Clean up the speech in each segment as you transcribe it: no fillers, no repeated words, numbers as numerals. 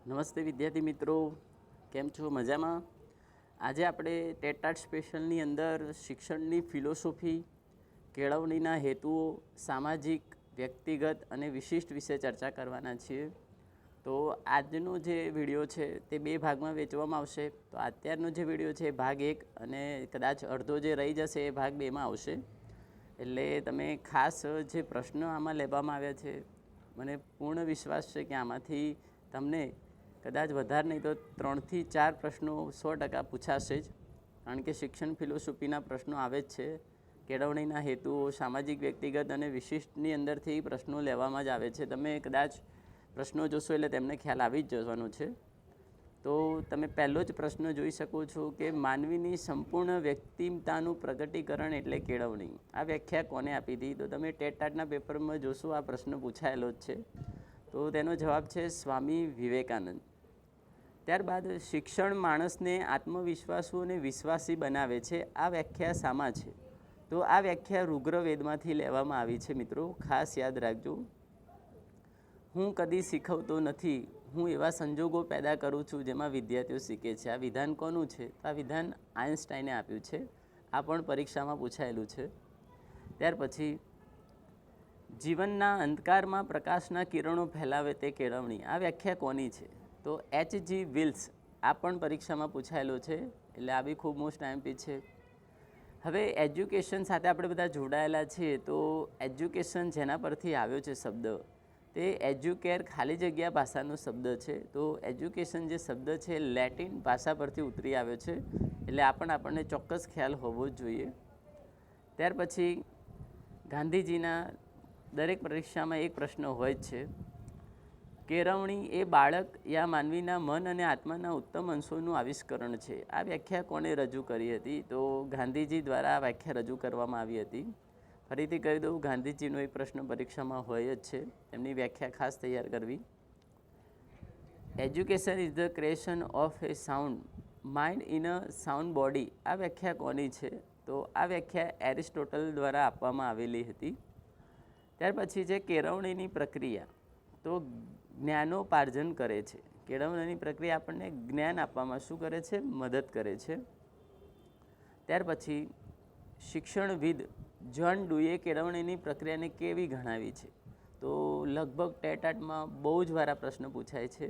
નમસ્તે વિદ્યાર્થી મિત્રો, કેમ છો? મજામાં? આજે આપણે ટેટાટ સ્પેશિયલની અંદર શિક્ષણની ફિલોસોફી, કેળવણીના હેતુઓ, સામાજિક, વ્યક્તિગત અને વિશિષ્ટ વિશે ચર્ચા કરવાના છીએ. તો આજનો જે વિડીયો છે તે બે ભાગમાં વહેંચવામાં આવશે. તો અત્યારનો જે વિડીયો છે ભાગ 1 અને કદાચ અડધો જે રહી જશે એ ભાગ 2માં આવશે. એટલે તમે ખાસ જે પ્રશ્નો આમાં લેવામાં આવ્યા છે, મને પૂર્ણ વિશ્વાસ છે કે આમાંથી તમને કદાચ વધારે નહીં તો 3 થી 4 પ્રશ્નો 100% પૂછાશે જ. કારણ કે શિક્ષણ ફિલોસોફીના પ્રશ્નો આવે જ છે. કેળવણીના હેતુઓ, સામાજિક, વ્યક્તિગત અને વિશિષ્ટની અંદરથી પ્રશ્નો લેવામાં જ આવે છે. તમે કદાચ પ્રશ્નો જોશો એટલે તેમને ખ્યાલ આવી જ જવાનો છે. તો તમે પહેલો જ પ્રશ્ન જોઈ શકો છો કે માનવીની સંપૂર્ણ વ્યક્તિમતાનું પ્રગટીકરણ એટલે કેળવણી. આ વ્યાખ્યા કોને આપી હતી? તો તમે ટેટાટના પેપરમાં જોશો આ પ્રશ્ન પૂછાયેલો જ છે. તો તેનો જવાબ છે સ્વામી વિવેકાનંદ. ત્યારબાદ શિક્ષણ માણસને આત્મવિશ્વાસુ અને વિશ્વાસી બનાવે છે. આ વ્યાખ્યા શામાં છે? તો આ વ્યાખ્યા ઋગ્વેદમાંથી લેવામાં આવી છે. મિત્રો ખાસ યાદ રાખજો. હું કદી શીખવતો નથી, હું એવા સંજોગો પેદા કરું છું જેમાં વિદ્યાર્થીઓ શીખે છે. આ વિધાન કોનું છે? તો આ વિધાન આઇન્સ્ટાઈને આપ્યું છે. આ પણ પરીક્ષામાં પૂછાયેલું છે. ત્યાર પછી જીવનના અંધકારમાં પ્રકાશના કિરણો ફેલાવે તે કેળવણી. આ વ્યાખ્યા કોની છે? તો H.G. Wells. આ પણ પરીક્ષામાં પૂછાયેલો છે. એટલે આ બી ખૂબ મોસ્ટ આઈએમપી છે. હવે એજ્યુકેશન સાથે આપણે બધા જોડાયેલા છીએ. તો એજ્યુકેશન જેના પરથી આવ્યો છે શબ્દ, તે એજ્યુકેર ખાલી જગ્યા ભાષાનો શબ્દ છે. તો એજ્યુકેશન જે શબ્દ છે લેટિન ભાષા પરથી ઉતરી આવ્યો છે. એટલે આ પણ આપણને ચોક્કસ ખ્યાલ હોવો જ જોઈએ. ત્યાર પછી ગાંધીજીના દરેક પરીક્ષામાં એક પ્રશ્ન હોય જ છે. કેળવણી એ બાળક યા માનવીના મન અને આત્માના ઉત્તમ અંશોનું આવિષ્કરણ છે. આ વ્યાખ્યા કોણે રજૂ કરી હતી? તો ગાંધીજી દ્વારા આ વ્યાખ્યા રજૂ કરવામાં આવી હતી. ફરીથી કહી દઉં, ગાંધીજીનો એક પ્રશ્ન પરીક્ષામાં હોય જ છે. એમની વ્યાખ્યા ખાસ તૈયાર કરવી. Education is the creation of A sound mind in a sound body. આ વ્યાખ્યા કોની છે? તો આ વ્યાખ્યા એરિસ્ટોટલ દ્વારા આપવામાં આવેલી હતી. ત્યાર પછી છે કેળવણીની પ્રક્રિયા. તો જ્ઞાનોપાર્જન કરે છે. કેળવણીની પ્રક્રિયા આપણને જ્ઞાન આપવામાં શું કરે છે? મદદ કરે છે. ત્યાર પછી શિક્ષણવિદ જ્હોન ડુએ કેળવણીની પ્રક્રિયાને કેવી ગણાવી છે? તો લગભગ ટેટાટમાં બહુ જ વાર આ પ્રશ્ન પૂછાય છે.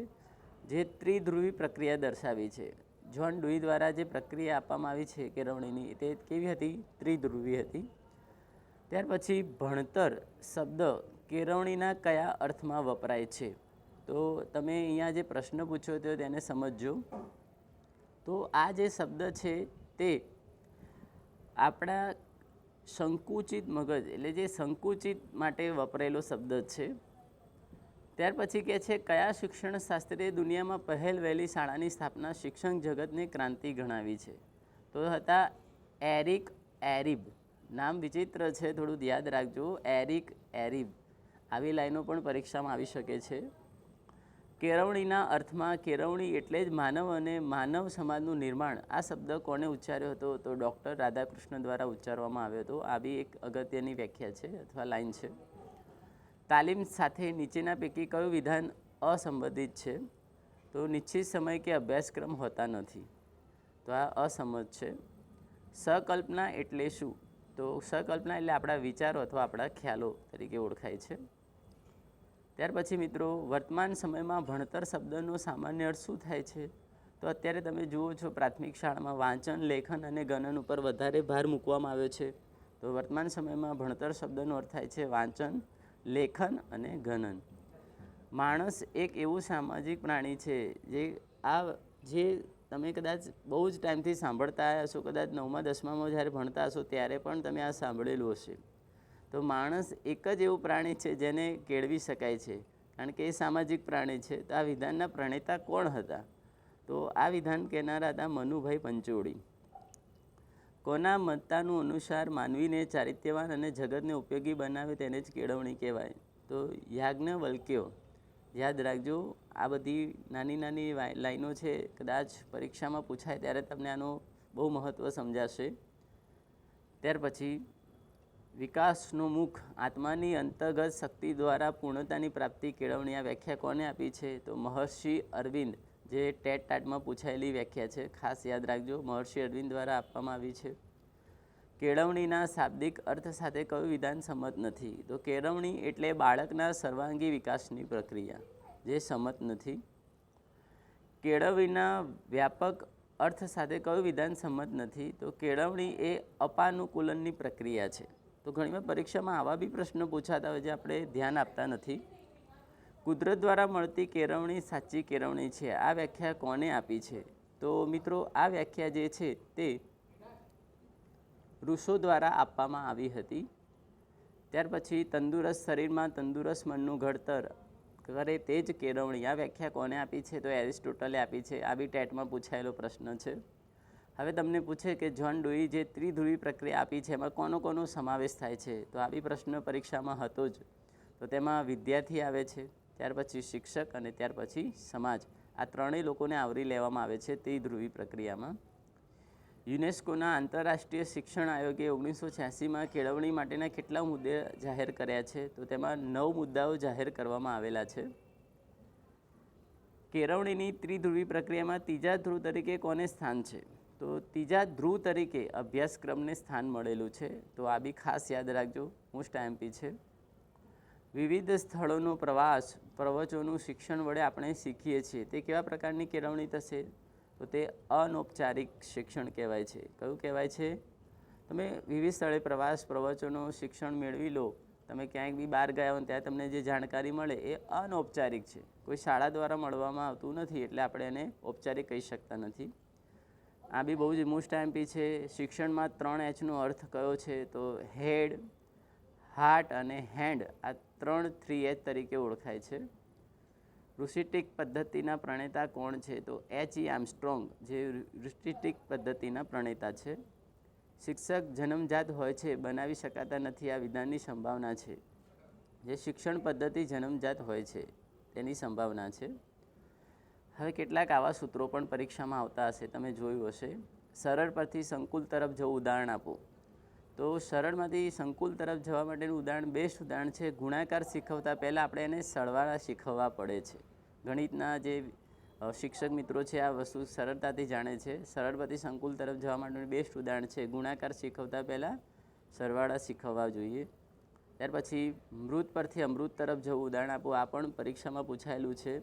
જે ત્રિધ્રુવી પ્રક્રિયા દર્શાવી છે. જ્હોન ડુઈ દ્વારા જે પ્રક્રિયા આપવામાં આવી છે કેળવણીની, તે કેવી હતી? ત્રિધ્રુવી હતી. ત્યાર પછી ભણતર શબ્દ કેળવણીના કયા અર્થમાં વપરાય છે? તો તમે અહીંયા જે પ્રશ્ન પૂછ્યો હતો તેને સમજજો. તો આ જે શબ્દ છે તે આપણા સંકુચિત મગજ એટલે જે સંકુચિત માટે વપરાયેલો શબ્દ છે. ત્યાર પછી કહે છે કયા શિક્ષણ શાસ્ત્રીએ દુનિયામાં પહેલ વહેલી શાળાની સ્થાપના શિક્ષણ જગતને ક્રાંતિ ગણાવી છે? તો હતા એરિક એરિબ. નામ વિચિત્ર છે, થોડું યાદ રાખજો. એરિક એરિબ. આવી લાઈનો પણ પરીક્ષામાં આવી શકે છે. કેળવણીના અર્થમાં કેળવણી એટલે જ માનવ અને માનવ સમાજનું નિર્માણ. આ શબ્દ કોને ઉચ્ચાર્યો હતો? તો ડૉક્ટર રાધાકૃષ્ણ દ્વારા ઉચ્ચારવામાં આવ્યો હતો. આ બી એક અગત્યની વ્યાખ્યા છે અથવા લાઈન છે. તાલીમ સાથે નીચેના પૈકી કયું વિધાન અસંબંધિત છે? તો નિશ્ચિત સમય કે અભ્યાસક્રમ હોતા નથી. તો આ અસંમત છે. સકલ્પના એટલે શું? તો સકલ્પના એટલે આપણા વિચારો અથવા આપણા ખ્યાલો તરીકે ઓળખાય છે. ત્યાર પછી મિત્રો વર્તમાન સમયમાં ભણતર શબ્દનો સામાન્ય અર્થ શું થાય છે? તો અત્યારે તમે જુઓ છો પ્રાથમિક શાળામાં વાંચન, લેખન અને ગણન ઉપર વધારે ભાર મૂકવામાં આવ્યો છે. તો વર્તમાન સમયમાં ભણતર શબ્દનો અર્થ થાય છે વાંચન, લેખન અને ગણન. માણસ એક એવું સામાજિક પ્રાણી છે જે તમે કદાચ બહુ જ ટાઈમથી સાંભળતા આવ્યા હશો. કદાચ 9મા 10મામાં જ્યારે ભણતા હશો ત્યારે પણ તમે આ સાંભળેલું હશે. તો માણસ એક જ એવું પ્રાણી છે જેને કેળવી શકાય છે, કારણ કે એ સામાજિક પ્રાણી છે. તો આ વિધાનના પ્રણેતા કોણ હતા? તો આ વિધાન કહેનારા હતા મનુભાઈ પંચોળી. કોના મતતાનું અનુસાર માનવીને ચારિત્ર્યવાન અને જગતને ઉપયોગી બનાવે તેને જ કેળવણી કહેવાય? તો યાજ્ઞવલ્ક્ય. યાદ રાખજો, આ બધી નાની નાની લાઈનો છે. કદાચ પરીક્ષામાં પૂછાય ત્યારે તમને આનું બહુ મહત્ત્વ સમજાશે. ત્યાર પછી વિકાસનું મુખ આત્માની અંતર્ગત શક્તિ દ્વારા પૂર્ણતાની પ્રાપ્તિ કેળવણી. આ વ્યાખ્યા કોને આપી છે? તો મહર્ષિ અરવિંદ, જે ટેટ ટાટમાં પૂછાયેલી વ્યાખ્યા છે, ખાસ યાદ રાખજો, મહર્ષિ અરવિંદ દ્વારા આપવામાં આવી છે. કેળવણીના શાબ્દિક અર્થ સાથે કયું વિધાન સંમત નથી? તો કેળવણી એટલે બાળકના સર્વાંગી વિકાસની પ્રક્રિયા, જે સંમત નથી. કેળવણીના વ્યાપક અર્થ સાથે કયું વિધાન સંમત નથી? તો કેળવણી એ અપાનુકૂલનની પ્રક્રિયા છે. તો ઘણીવાર પરીક્ષામાં આવા બી પ્રશ્નો પૂછાતા હોય જે આપણે ધ્યાન આપતા નથી. કુદરત દ્વારા મળતી કેળવણી સાચી કેળવણી છે. આ વ્યાખ્યા કોને આપી છે? તો મિત્રો આ વ્યાખ્યા જે છે તે ઋષો દ્વારા આપવામાં આવી હતી. ત્યાર પછી તંદુરસ્ત શરીરમાં તંદુરસ્ત મનનું ઘડતર કરે તે જ કેળવણી. આ વ્યાખ્યા કોને આપી છે? તો એરિસ્ટોટલે આપી છે. આ બી ટેટમાં પૂછાયેલો પ્રશ્ન છે. હવે તમને પૂછે કે જ્હોન ડુઈ જે ત્રિધ્રુવી પ્રક્રિયા આપી છે એમાં કોનો સમાવેશ થાય છે? તો આ બી પ્રશ્ન પરીક્ષામાં હતો જ. તો તેમાં વિદ્યાર્થી આવે છે, ત્યાર પછી શિક્ષક અને ત્યાર પછી સમાજ. આ ત્રણેય લોકોને આવરી લેવામાં આવે છે ત્રિધ્રુવી પ્રક્રિયામાં. યુનેસ્કોના આંતરરાષ્ટ્રીય શિક્ષણ આયોગે 1986માં કેળવણી માટેના કેટલા મુદ્દે જાહેર કર્યા છે? તો તેમાં 9 મુદ્દાઓ જાહેર કરવામાં આવેલા છે. કેળવણીની ત્રિધ્રુવી પ્રક્રિયામાં ત્રીજા ધ્રુવ તરીકે કોને સ્થાન છે? તો ત્રીજા ધ્રુવ તરીકે અભ્યાસક્રમને સ્થાન મળેલું છે. તો આ બી ખાસ યાદ રાખજો, મોસ્ટ આઈએમપી છે. વિવિધ સ્થળોનો પ્રવાસ, પ્રવચનોનું શિક્ષણ વડે આપણે શીખીએ છીએ. તે કેવા પ્રકારની કેળવણી થશે? તો તે અનૌપચારિક શિક્ષણ કહેવાય છે. કયું કહેવાય છે? તમે વિવિધ સ્થળે પ્રવાસ, પ્રવચનો, શિક્ષણ મેળવી લો. તમે ક્યાંક બી બહાર ગયા હો ત્યાં તમને જે જાણકારી મળે એ અનૌપચારિક છે, કોઈ શાળા દ્વારા મળવામાં આવતું નથી, એટલે આપણે એને ઔપચારિક કહી શકતા નથી. આ બી બહુ જ મોસ્ટ આઈએમપી છે. શિક્ષણમાં 3Hનો અર્થ કયો છે? તો હેડ, હાર્ટ અને હેન્ડ. આ 3H તરીકે ઓળખાય છે. રુસિટિક પદ્ધતિના પ્રણેતા કોણ છે? તો H.E. આર્મસ્ટ્રોંગ, જે રુસિટિક પદ્ધતિના પ્રણેતા છે. શિક્ષક જન્મજાત હોય છે, બનાવી શકાતા નથી. આ વિધાનની સંભાવના છે. જે શિક્ષણ પદ્ધતિ જન્મજાત હોય છે તેની સંભાવના છે. હવે કેટલાક આવા સૂત્રો પણ પરીક્ષામાં આવતા હશે, તમે જોયું હશે. સરળ પરથી સંકુલ તરફ જવું, ઉદાહરણ આપો. તો સરળમાંથી સંકુલ તરફ જવા માટેનું ઉદાહરણ, બેસ્ટ ઉદાહરણ છે. ગુણાકાર શીખવતા પહેલાં આપણે એને સરવાળા શીખવવા પડે છે. ગણિતના જે શિક્ષક મિત્રો છે આ વસ્તુ સરળતાથી જાણે છે. સરળ પરથી સંકુલ તરફ જવા માટેનું બેસ્ટ ઉદાહરણ છે. ગુણાકાર શીખવતા પહેલાં સરવાળા શીખવવા જોઈએ. ત્યાર પછી મૃત પરથી અમૃત તરફ જવું, ઉદાહરણ આપો. આ પણ પરીક્ષામાં પૂછાયેલું છે.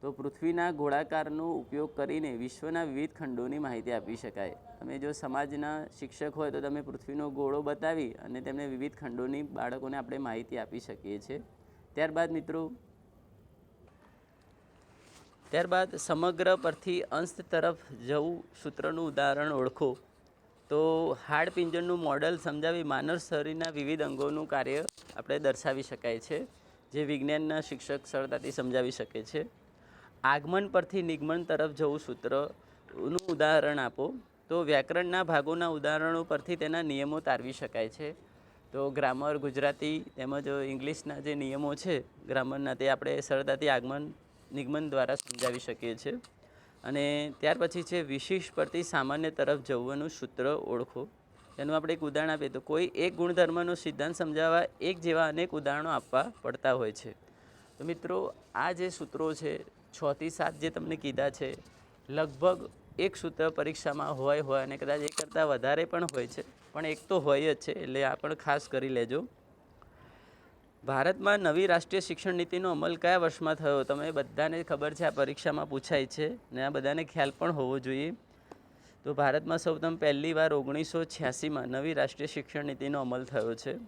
તો પૃથ્વીના ગોળાકારનો ઉપયોગ કરીને વિશ્વના વિવિધ ખંડોની માહિતી આપી શકાય. તમે જો સમાજના શિક્ષક હોય તો તમે પૃથ્વીનો ગોળો બતાવી અને તેમને વિવિધ ખંડોની બાળકોને આપણે માહિતી આપી શકીએ છીએ. ત્યારબાદ સમગ્ર પરથી અંશ તરફ જવું સૂત્રનું ઉદાહરણ ઓળખો. તો હાડપિંજરનું મોડલ સમજાવી માનવ શરીરના વિવિધ અંગોનું કાર્ય આપણે દર્શાવી શકાય છે, જે વિજ્ઞાનના શિક્ષક સરળતાથી સમજાવી શકે છે. આગમન પરથી નિગમન તરફ જવું સૂત્રનું ઉદાહરણ આપો. તો વ્યાકરણના ભાગોના ઉદાહરણો પરથી તેના નિયમો તારવી શકાય છે. તો ગ્રામર, ગુજરાતી તેમજ ઇંગ્લિશના જે નિયમો છે ગ્રામરના, તે આપણે સરળતાથી આગમન નિગમન દ્વારા સમજાવી શકીએ છીએ. અને ત્યાર પછી છે વિશિષ્ટ પરથી સામાન્ય તરફ જવાનું સૂત્ર ઓળખો. તેનું આપણે એક ઉદાહરણ આપીએ તો કોઈ એક ગુણધર્મનો સિદ્ધાંત સમજાવવા એક જેવા અનેક ઉદાહરણો આપવા પડતા હોય છે. તો મિત્રો આ જે સૂત્રો છે 6 થી 7 જે તમને કીધા છે, લગભગ એક સૂત્ર પરીક્ષામાં હોય અને કદાચ એક કરતાં વધારે પણ હોય છે, પણ એક તો હોય જ છે, એટલે આ પણ ખાસ કરી લેજો. ભારતમાં નવી રાષ્ટ્રીય શિક્ષણ નીતિનો અમલ કયા વર્ષમાં થયો? તમે બધાને ખબર છે, આ પરીક્ષામાં પૂછાય છે ને આ બધાને ખ્યાલ પણ હોવો જોઈએ. તો ભારતમાં સૌપ્રથમ પહેલી વાર 1986માં નવી રાષ્ટ્રીય શિક્ષણ નીતિનો અમલ થયો છે.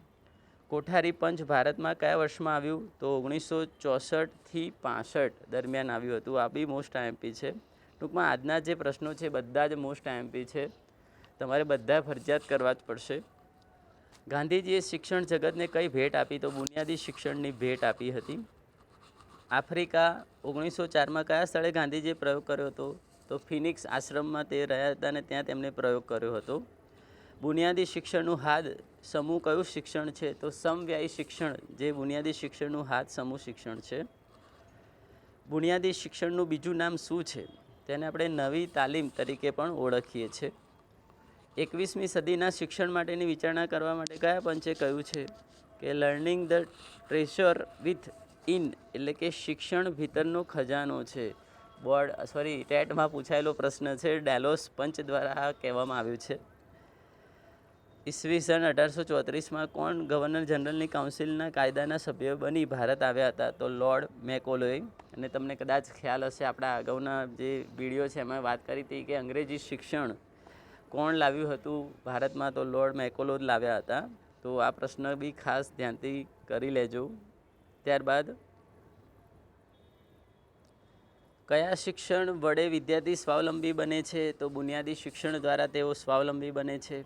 કોઠારી પંચ ભારતમાં કયા વર્ષમાં આવ્યું? તો 1964 થી 65 દરમિયાન આવ્યું હતું. આ બી મોસ્ટ આઈએમપી છે. ટૂંકમાં આજના જે પ્રશ્નો છે બધા જ મોસ્ટ આઈએમપી છે, તમારે બધા ફરજિયાત કરવા જ પડશે. ગાંધીજીએ શિક્ષણ જગતને કઈ ભેટ આપી? તો બુનિયાદી શિક્ષણની ભેટ આપી હતી. આફ્રિકા 1904માં કયા સ્થળે ગાંધીજીએ પ્રયોગ કર્યો હતો? તો ફિનિક્સ આશ્રમમાં તે રહ્યા હતા અને ત્યાં તેમણે પ્રયોગ કર્યો હતો. બુનિયાદી શિક્ષણનું હાદ સમૂહ કયું શિક્ષણ છે? તો સમવ્યાયી શિક્ષણ, જે બુનિયાદી શિક્ષણનું હાદ સમૂહ શિક્ષણ છે. બુનિયાદી શિક્ષણનું બીજું નામ શું છે? તેને આપણે નવી તાલીમ તરીકે પણ ઓળખીએ છીએ. 21મી સદીના શિક્ષણ માટેની વિચારણા કરવા માટે કયા પંચે કહ્યું છે કે learning the treasure with in, એટલે કે શિક્ષણ ભીતરનો ખજાનો છે. ટેટમાં પૂછાયેલો પ્રશ્ન છે. ડેલોસ પંચ દ્વારા આ કહેવામાં આવ્યું છે. ઈસવીસન 1834માં કોણ ગવર્નર જનરલની કાઉન્સિલના કાયદાના સભ્ય બની ભારત આવ્યા હતા? તો લોર્ડ મેકોલોય. અને તમને કદાચ ખ્યાલ હશે, આપણા અગાઉના જે વિડીયો છે એમાં વાત કરી હતી કે અંગ્રેજી શિક્ષણ કોણ લાવ્યું હતું ભારતમાં? તો લોર્ડ મેકોલો જ લાવ્યા હતા. તો આ પ્રશ્ન બી ખાસ ધ્યાનથી કરી લેજો. ત્યારબાદ કયા શિક્ષણ વડે વિદ્યાર્થી સ્વાવલંબી બને છે? તો બુનિયાદી શિક્ષણ દ્વારા તેઓ સ્વાવલંબી બને છે.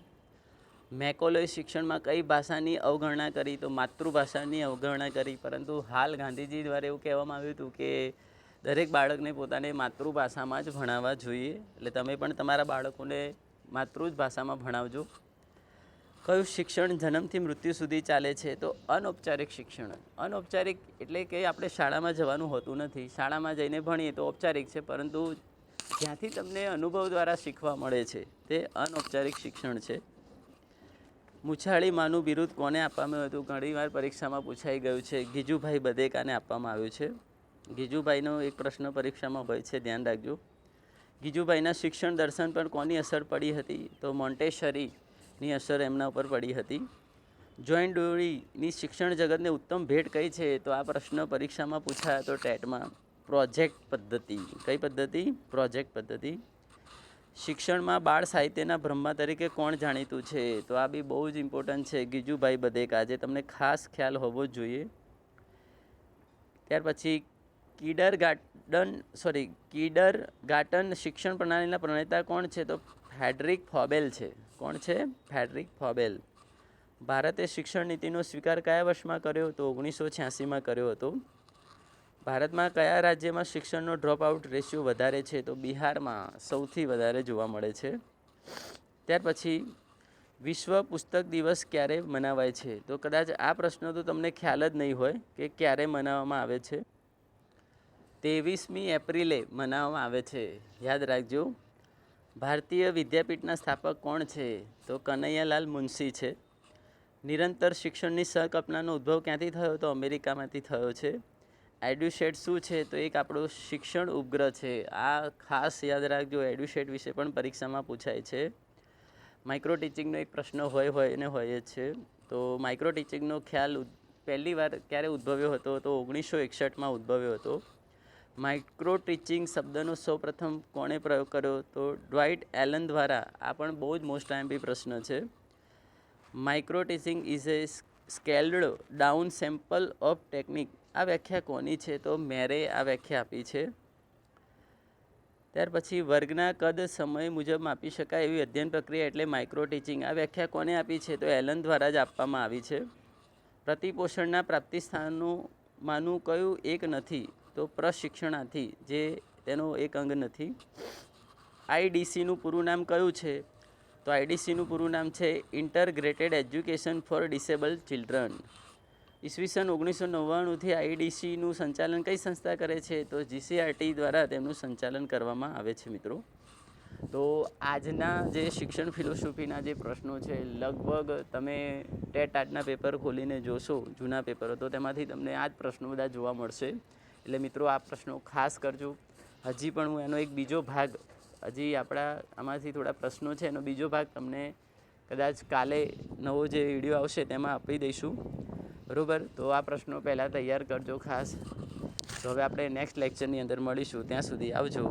મેકોલોય શિક્ષણમાં કઈ ભાષાની અવગણના કરી? તો માતૃભાષાની અવગણના કરી. પરંતુ હાલ ગાંધીજી દ્વારા એવું કહેવામાં આવ્યું હતું કે દરેક બાળકને પોતાને માતૃભાષામાં જ ભણાવવા જોઈએ. એટલે તમે પણ તમારા બાળકોને માતૃ જ ભાષામાં ભણાવજો. કયું શિક્ષણ જન્મથી મૃત્યુ સુધી ચાલે છે? તો અનૌપચારિક શિક્ષણ. અનૌપચારિક એટલે કે આપણે શાળામાં જવાનું હોતું નથી. શાળામાં જઈને ભણીએ તો ઔપચારિક છે, પરંતુ જ્યાંથી તમને અનુભવ દ્વારા શીખવા મળે છે તે અનૌપચારિક શિક્ષણ છે. મુછાળી માનું બિરુદ કોને આપવામાં આવ્યું હતું? ઘણીવાર પરીક્ષામાં પૂછાઈ ગયું છે. ગીજુભાઈ બધેકાને આપવામાં આવ્યું છે. ગીજુભાઈનો એક પ્રશ્ન પરીક્ષામાં હોય છે, ધ્યાન રાખજો. ગીજુભાઈના શિક્ષણ દર્શન પર કોની અસર પડી હતી? તો મોન્ટેસરીની અસર એમના ઉપર પડી હતી. જોન ડ્યુરીની શિક્ષણ જગતને ઉત્તમ ભેટ કઈ છે? તો આ પ્રશ્ન પરીક્ષામાં પૂછાયો હતો ટેટમાં. પ્રોજેક્ટ પદ્ધતિ. કઈ પદ્ધતિ? પ્રોજેક્ટ પદ્ધતિ. શિક્ષણમાં બાળ સાહિત્યના બ્રહ્મા તરીકે કોણ જાણીતું છે? તો આ બી બહુ જ ઇમ્પોર્ટન્ટ છે, ગીજુભાઈ બધેકા, જે તમને ખાસ ખ્યાલ હોવો જ જોઈએ. ત્યાર પછી કીડરગાર્ટન શિક્ષણ પ્રણાલીના પ્રણેતા કોણ છે? તો ફ્રેડરિક ફોબેલ છે. કોણ છે? ફ્રેડરિક ફોબેલ. ભારતે શિક્ષણ નીતિનો સ્વીકાર કયા વર્ષમાં કર્યો? તો 1986માં કર્યો હતો. ભારતમાં કયા રાજ્યમાં શિક્ષણનો ડ્રોપ આઉટ રેશિયો વધારે છે? તો બિહારમાં સૌથી વધારે જોવા મળે છે. ત્યાર પછી વિશ્વ પુસ્તક દિવસ ક્યારે મનાવાય છે? તો કદાચ આ પ્રશ્ન તો તમને ખ્યાલ જ નહીં હોય કે ક્યારે મનાવવામાં આવે છે. 23મી એપ્રિલે મનાવવામાં આવે છે, યાદ રાખજો. ભારતીય વિદ્યાપીઠના સ્થાપક કોણ છે? તો કનૈયાલાલ મુનશી છે. નિરંતર શિક્ષણની સહકલ્પનાનો ઉદ્ભવ ક્યાંથી થયો? તો અમેરિકામાંથી થયો છે. એડ્યુસેટ શું છે? તો એક આપણો શિક્ષણ ઉપગ્રહ છે. આ ખાસ યાદ રાખજો, એડ્યુસેટ વિશે પણ પરીક્ષામાં પૂછાય છે. માઇક્રો ટીચિંગનો એક પ્રશ્ન હોય જ છે. તો માઇક્રો ટીચિંગનો ખ્યાલ પહેલી વાર ક્યારે ઉદ્ભવ્યો હતો? તો 1961માં ઉદ્ભવ્યો હતો. માઇક્રો ટીચિંગ શબ્દનો સૌપ્રથમ કોણે પ્રયોગ કર્યો? તો ડ્વાઇટ એલન દ્વારા. આ પણ બહુ જ મોસ્ટ આઈએમપી પ્રશ્ન છે. Micro teaching is a scaled down sample of technique. આ વ્યાખ્યા કોની છે? તો મેરે આ વ્યાખ્યા આપી છે. ત્યાર પછી વર્ગના કદ સમય મુજબ માપી શકાય એવી અધ્યયન પ્રક્રિયા એટલે માઇક્રો ટીચિંગ. આ વ્યાખ્યા કોને આપી છે? તો એલન દ્વારા જ આપવામાં આવી છે. પ્રતિપોષણના પ્રાપ્તિ સ્થાનોમાંનું કયું એક નથી? તો પ્રશિક્ષણાર્થી, જે તેનો એક અંગ નથી. આઈડીસીનું પૂરું નામ કયું છે? તો આઈડીસીનું પૂરું નામ છે ઇન્ટરગ્રેટેડ એજ્યુકેશન ફોર ડિસેબલ્ડ ચિલ્ડ્રન. ઈસવીસન 1999થી આઈડીસીનું સંચાલન કઈ સંસ્થા કરે છે? તો જીસીઆરટી દ્વારા તેમનું સંચાલન કરવામાં આવે છે. મિત્રો, તો આજના જે શિક્ષણ ફિલોસોફીના જે પ્રશ્નો છે, લગભગ તમે ટેટના પેપર ખોલીને જોશો, જૂના પેપરો, તો તેમાંથી તમને આ જ પ્રશ્નો બધા જોવા મળશે. એટલે મિત્રો, આ પ્રશ્નો ખાસ કરજો. હજી પણ હું એનો એક બીજો ભાગ, હજી આપણા આમાંથી થોડા પ્રશ્નો છે, એનો બીજો ભાગ તમને કદાચ કાલે નવો જે વિડીયો આવશે તેમાં આપી દઈશું. બરાબર? તો આ પ્રશ્નો પહેલાં તૈયાર કરજો ખાસ. તો હવે આપણે નેક્સ્ટ લેક્ચરની અંદર મળીશું. ત્યાં સુધી આવજો.